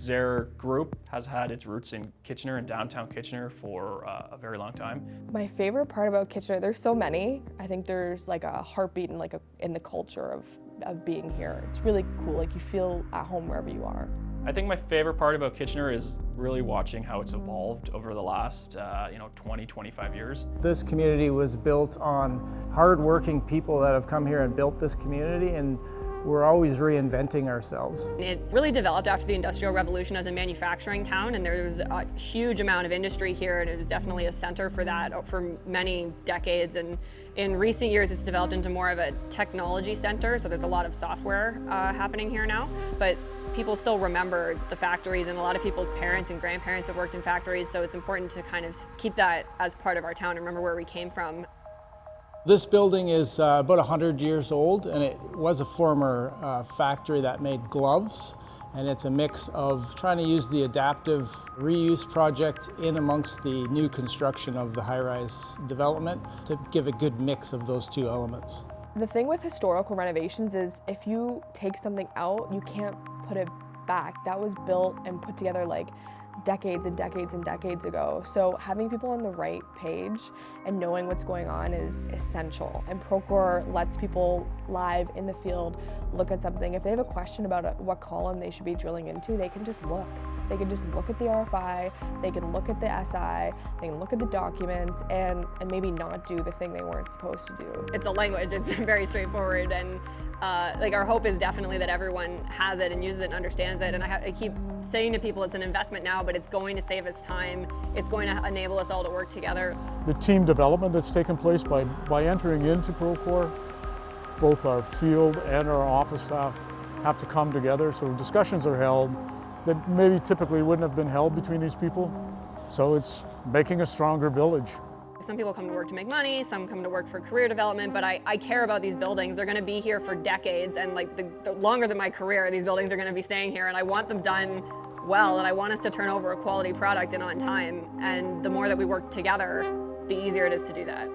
Zehr Group has had its roots in Kitchener and downtown Kitchener for a very long time. My favorite part about Kitchener, there's so many. I think there's like a heartbeat and in the culture of being here. It's really cool, like you feel at home wherever you are. I think my favorite part about Kitchener is really watching how it's evolved over the last 20, 25 years. This community was built on hard-working people that have come here and built this community, and we're always reinventing ourselves. It really developed after the Industrial Revolution as a manufacturing town, and there was a huge amount of industry here, and it was definitely a center for that for many decades. And in recent years, it's developed into more of a technology center, so there's a lot of software happening here now. But people still remember the factories, and a lot of people's parents and grandparents have worked in factories, so it's important to kind of keep that as part of our town and remember where we came from. This building is about 100 years old, and it was a former factory that made gloves, and it's a mix of trying to use the adaptive reuse project in amongst the new construction of the high-rise development to give a good mix of those two elements. The thing with historical renovations is if you take something out, you can't put it back. That was built and put together like decades and decades and decades ago. So having people on the right page and knowing what's going on is essential. And Procore lets people live in the field look at something. If they have a question about what column they should be drilling into, they can just look. They can just look at the RFI, they can look at the SI, they can look at the documents and maybe not do the thing they weren't supposed to do. It's a language, it's very straightforward, and our hope is definitely that everyone has it and uses it and understands it. And I keep saying to people it's an investment now, but it's going to save us time. It's going to enable us all to work together. The team development that's taken place by entering into Procore, both our field and our office staff have to come together, so discussions are held that maybe typically wouldn't have been held between these people. So it's making a stronger village. Some people come to work to make money, some come to work for career development, but I care about these buildings. They're going to be here for decades, and like the longer than my career, these buildings are going to be staying here, and I want them done well, and I want us to turn over a quality product and on time. And the more that we work together, the easier it is to do that.